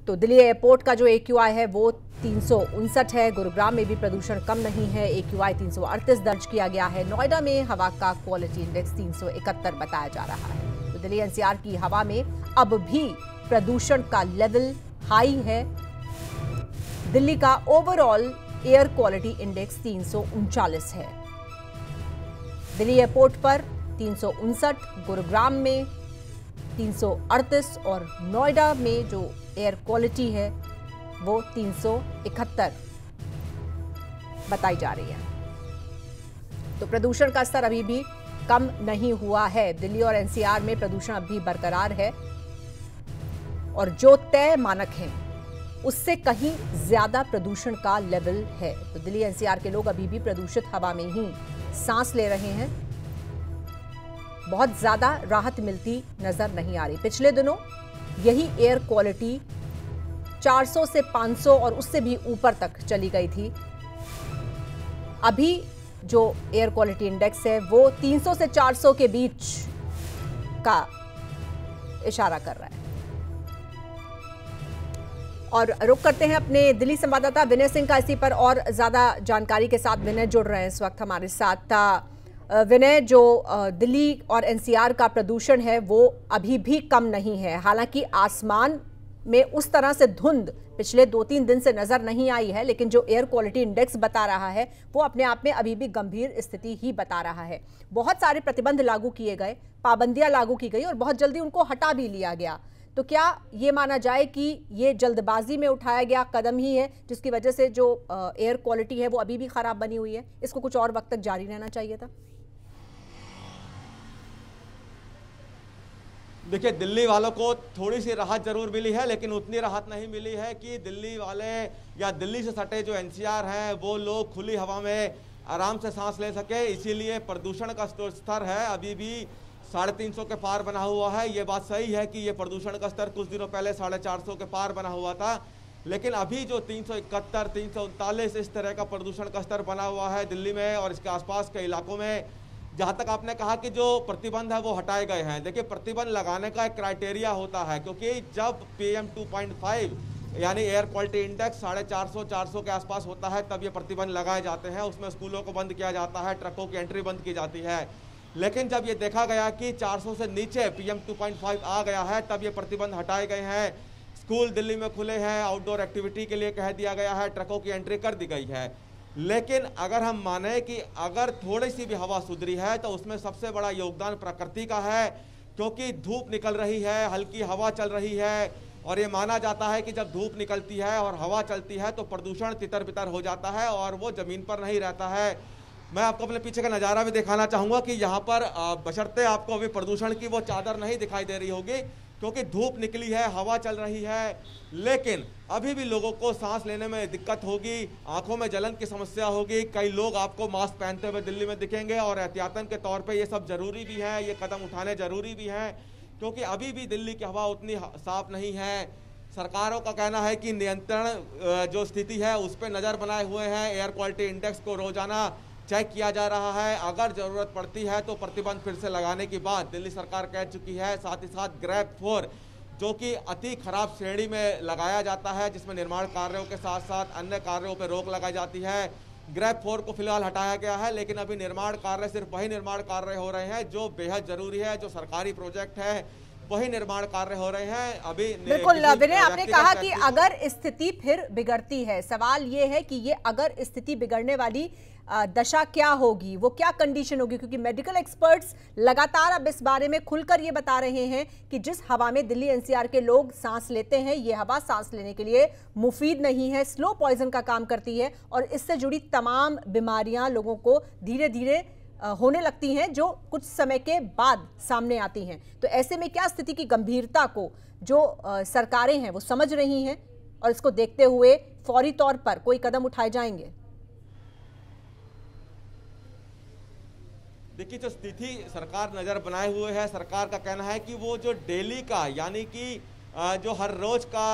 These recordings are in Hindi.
तो दिल्ली एयरपोर्ट का जो AQI है वो 359 है। गुरुग्राम में भी प्रदूषण कम नहीं है, AQI 338 दर्ज किया गया है। नोएडा में हवा का क्वालिटी इंडेक्स 371 बताया जा रहा है। तो दिल्ली NCR की हवा में अब भी प्रदूषण का लेवल हाई है। दिल्ली का ओवरऑल एयर क्वालिटी इंडेक्स 339 है। दिल्ली एयरपोर्ट पर 359, गुरुग्राम में 338 और नोएडा में जो एयर क्वालिटी है वो 371 बताई जा रही है। तो प्रदूषण का स्तर अभी भी कम नहीं हुआ है। दिल्ली और NCR में प्रदूषण अभी बरकरार है और जो तय मानक हैं उससे कहीं ज्यादा प्रदूषण का लेवल है। तो दिल्ली NCR के लोग अभी भी प्रदूषित हवा में ही सांस ले रहे हैं। बहुत ज्यादा राहत मिलती नजर नहीं आ रही। पिछले दिनों यही एयर क्वालिटी 400 से 500 और उससे भी ऊपर तक चली गई थी। अभी जो एयर क्वालिटी इंडेक्स है वो 300 से 400 के बीच का इशारा कर रहा है। और रुक करते हैं अपने दिल्ली संवाददाता विनय सिंह का इसी पर और ज्यादा जानकारी के साथ। विनय जुड़ रहे हैं इस वक्त हमारे साथ। विनय, जो दिल्ली और NCR का प्रदूषण है वो अभी भी कम नहीं है। हालांकि आसमान में उस तरह से धुंध पिछले 2-3 दिन से नजर नहीं आई है, लेकिन जो एयर क्वालिटी इंडेक्स बता रहा है वो अपने आप में अभी भी गंभीर स्थिति ही बता रहा है। बहुत सारे प्रतिबंध लागू किए गए, पाबंदियां लागू की गई और बहुत जल्दी उनको हटा भी लिया गया। तो क्या ये माना जाए कि ये जल्दबाजी में उठाया गया कदम ही है जिसकी वजह से जो एयर क्वालिटी है वो अभी भी खराब बनी हुई है? इसको कुछ और वक्त तक जारी रहना चाहिए था? देखिए, दिल्ली वालों को थोड़ी सी राहत जरूर मिली है, लेकिन उतनी राहत नहीं मिली है कि दिल्ली वाले या दिल्ली से सटे जो NCR हैं वो लोग खुली हवा में आराम से सांस ले सके। इसीलिए प्रदूषण का स्तर है अभी भी 350 के पार बना हुआ है। ये बात सही है कि ये प्रदूषण का स्तर कुछ दिनों पहले 450 के पार बना हुआ था, लेकिन अभी जो 371, 339 इस तरह का प्रदूषण का स्तर बना हुआ है दिल्ली में और इसके आसपास के इलाकों में। जहाँ तक आपने कहा कि जो प्रतिबंध है वो हटाए गए हैं, देखिए प्रतिबंध लगाने का एक क्राइटेरिया होता है, क्योंकि जब PM 2.5 यानी एयर क्वालिटी इंडेक्स 450-400 के आसपास होता है तब ये प्रतिबंध लगाए जाते हैं। उसमें स्कूलों को बंद किया जाता है, ट्रकों की एंट्री बंद की जाती है। लेकिन जब ये देखा गया कि 400 से नीचे PM 2.5 आ गया है तब ये प्रतिबंध हटाए गए हैं। स्कूल दिल्ली में खुले हैं, आउटडोर एक्टिविटी के लिए कह दिया गया है, ट्रकों की एंट्री कर दी गई है। लेकिन अगर हम माने कि अगर थोड़ी सी भी हवा सुधरी है तो उसमें सबसे बड़ा योगदान प्रकृति का है, क्योंकि धूप निकल रही है, हल्की हवा चल रही है और ये माना जाता है कि जब धूप निकलती है और हवा चलती है तो प्रदूषण तितर बितर हो जाता है और वो जमीन पर नहीं रहता है। मैं आपको अपने पीछे का नज़ारा भी दिखाना चाहूँगा कि यहाँ पर बशर्ते आपको अभी प्रदूषण की वो चादर नहीं दिखाई दे रही होगी क्योंकि धूप निकली है, हवा चल रही है, लेकिन अभी भी लोगों को सांस लेने में दिक्कत होगी, आंखों में जलन की समस्या होगी। कई लोग आपको मास्क पहनते हुए दिल्ली में दिखेंगे और एहतियातन के तौर पे ये सब जरूरी भी है, ये कदम उठाने जरूरी भी हैं, क्योंकि अभी भी दिल्ली की हवा उतनी साफ नहीं है। सरकारों का कहना है कि नियंत्रण जो स्थिति है उस पर नज़र बनाए हुए हैं, एयर क्वालिटी इंडेक्स को रोजाना चेक किया जा रहा है। अगर जरूरत पड़ती है तो प्रतिबंध फिर से लगाने की बात दिल्ली सरकार कह चुकी है। साथ ही साथ ग्रेप 4 जो कि अति खराब श्रेणी में लगाया जाता है, जिसमें निर्माण कार्यों के साथ साथ अन्य कार्यों पर रोक लगाई जाती है, ग्रेप 4 को फिलहाल हटाया गया है। लेकिन अभी निर्माण कार्य सिर्फ वही निर्माण कार्य हो रहे हैं जो बेहद जरूरी है, जो सरकारी प्रोजेक्ट है वही निर्माण कार्य हो रहे हैं। अभी बिल्कुल विनय, आपने कहा कि अगर स्थिति फिर बिगड़ती है, सवाल ये है कि ये अगर स्थिति बिगड़ने वाली दशा क्या होगी, वो क्या कंडीशन होगी? क्योंकि मेडिकल एक्सपर्ट्स लगातार अब इस बारे में खुलकर ये बता रहे हैं कि जिस हवा में दिल्ली NCR के लोग सांस लेते हैं ये हवा सांस लेने के लिए मुफीद नहीं है, स्लो पॉइजन का काम करती है और इससे जुड़ी तमाम बीमारियां लोगों को धीरे धीरे होने लगती हैं जो कुछ समय के बाद सामने आती हैं। तो ऐसे में क्या स्थिति की गंभीरता को जो सरकारें हैं वो समझ रही हैं और इसको देखते हुए फौरी तौर पर कोई कदम उठाए जाएंगे? देखिए, जो स्थिति सरकार नज़र बनाए हुए है, सरकार का कहना है कि वो जो डेली का यानी कि जो हर रोज का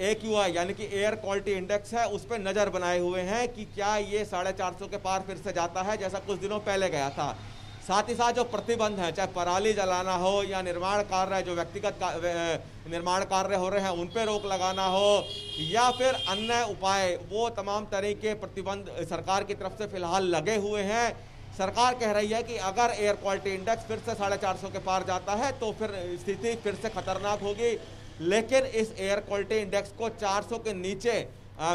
AQI यानी कि एयर क्वालिटी इंडेक्स है उस पर नज़र बनाए हुए हैं कि क्या ये 450 के पार फिर से जाता है जैसा कुछ दिनों पहले गया था। साथ ही साथ जो प्रतिबंध है, चाहे पराली जलाना हो या निर्माण कार्य, जो व्यक्तिगत निर्माण कार्य हो रहे हैं उन पर रोक लगाना हो या फिर अन्य उपाय, वो तमाम तरह के प्रतिबंध सरकार की तरफ से फिलहाल लगे हुए हैं। सरकार कह रही है कि अगर एयर क्वालिटी इंडेक्स फिर से 450 के पार जाता है तो फिर स्थिति फिर से खतरनाक होगी, लेकिन इस एयर क्वालिटी इंडेक्स को 400 के नीचे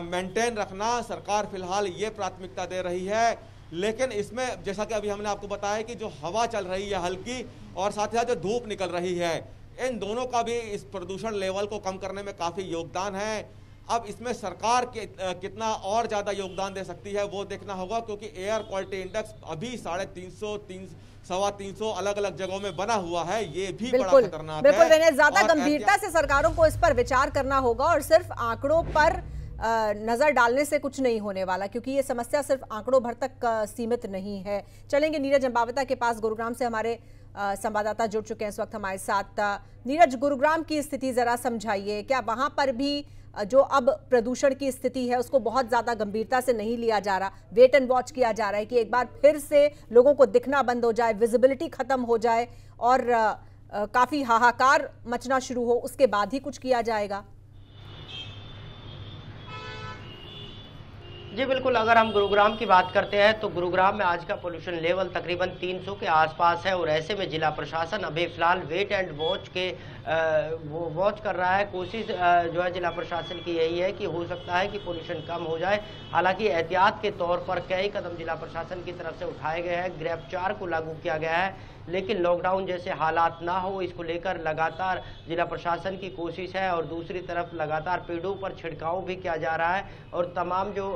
मेंटेन रखना सरकार फिलहाल ये प्राथमिकता दे रही है। लेकिन इसमें जैसा कि अभी हमने आपको बताया कि जो हवा चल रही है हल्की और साथ ही साथ जो धूप निकल रही है, इन दोनों का भी इस प्रदूषण लेवल को कम करने में काफ़ी योगदान है। अब इसमें सरकार कितना और ज़्यादा योगदान दे सकती है वो देखना होगा, क्योंकि एयर क्वालिटी इंडेक्स अभी 350, 350 अलग अलग जगहों में बना हुआ है। ये भी बड़ा खतरनाक है। बिल्कुल विनय, ज्यादा गंभीरता से सरकारों को इस पर विचार करना होगा और सिर्फ आंकड़ों पर नजर डालने से कुछ नहीं होने वाला, क्योंकि ये समस्या सिर्फ आंकड़ों भर तक सीमित नहीं है। चलेंगे नीरज अंबावता के पास, गुरुग्राम से हमारे संवाददाता जुड़ चुके हैं इस वक्त हमारे साथ। नीरज, गुरुग्राम की स्थिति जरा समझाइए, क्या वहां पर भी जो अब प्रदूषण की स्थिति है उसको बहुत ज्यादा गंभीरता से नहीं लिया जा रहा, वेट एंड वॉच किया जा रहा है कि एक बार फिर से लोगों को दिखना बंद हो जाए, विजिबिलिटी खत्म हो जाए और काफी हाहाकार मचना शुरू हो, उसके बाद ही कुछ किया जाएगा? जी बिल्कुल, अगर हम गुरुग्राम की बात करते हैं तो गुरुग्राम में आज का पोल्यूशन लेवल तकरीबन 300 के आसपास है और ऐसे में जिला प्रशासन अभी फिलहाल वेट एंड वॉच के वो वॉच कर रहा है। कोशिश जो है जिला प्रशासन की यही है कि हो सकता है कि पोल्यूशन कम हो जाए। हालांकि एहतियात के तौर पर कई कदम जिला प्रशासन की तरफ से उठाए गए हैं। ग्रेप 4 को लागू किया गया है, लेकिन लॉकडाउन जैसे हालात ना हो इसको लेकर लगातार जिला प्रशासन की कोशिश है और दूसरी तरफ लगातार पेड़ों पर छिड़काव भी किया जा रहा है। और तमाम जो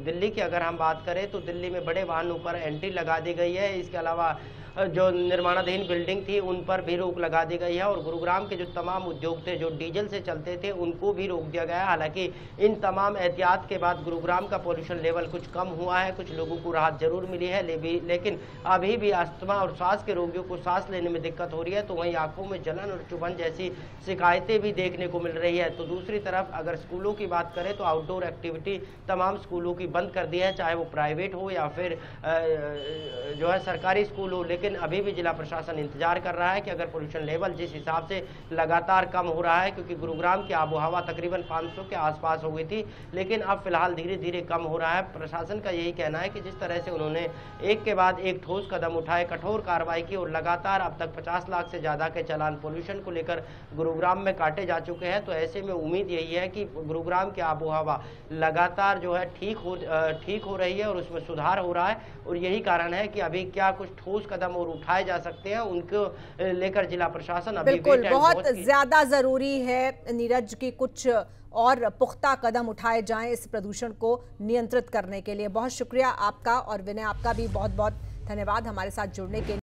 दिल्ली की अगर हम बात करें तो दिल्ली में बड़े वाहनों पर एंट्री लगा दी गई है। इसके अलावा जो निर्माणाधीन बिल्डिंग थी उन पर भी रोक लगा दी गई है और गुरुग्राम के जो तमाम उद्योग थे जो डीजल से चलते थे उनको भी रोक दिया गया है। हालांकि इन तमाम एहतियात के बाद गुरुग्राम का पोल्यूशन लेवल कुछ कम हुआ है, कुछ लोगों को राहत जरूर मिली है, लेकिन अभी भी अस्थमा और सांस के रोगियों को सांस लेने में दिक्कत हो रही है। तो वहीं आंखों में जलन और चुभन जैसी शिकायतें भी देखने को मिल रही है। तो दूसरी तरफ अगर स्कूलों की बात करें तो आउटडोर एक्टिविटी तमाम स्कूलों की बंद कर दी है, चाहे वो प्राइवेट हो या फिर जो है सरकारी स्कूल हो। लेकिन अभी भी जिला प्रशासन इंतजार कर रहा है कि अगर पोल्यूशन लेवल जिस हिसाब से लगातार कम हो रहा है, क्योंकि गुरुग्राम की आबो हवा तकरीबन 500 के आसपास हो गई थी, लेकिन अब फिलहाल धीरे धीरे कम हो रहा है। प्रशासन का यही कहना है कि जिस तरह से उन्होंने एक के बाद एक ठोस कदम उठाए, कठोर कार्रवाई की और लगातार अब तक 50 लाख से ज्यादा के चालान पोल्यूशन को लेकर गुरुग्राम में काटे जा चुके हैं। तो ऐसे में उम्मीद यही है कि गुरुग्राम की आबो हवा लगातार जो है ठीक हो रही है और उसमें सुधार हो रहा है। और यही कारण है कि अभी क्या कुछ ठोस कदम और उठाए जा सकते हैं उनको लेकर जिला प्रशासन अभी बिल्कुल बहुत ज्यादा जरूरी है नीरज की कुछ और पुख्ता कदम उठाए जाएं इस प्रदूषण को नियंत्रित करने के लिए। बहुत शुक्रिया आपका और विनय, आपका भी बहुत बहुत धन्यवाद हमारे साथ जुड़ने के लिए।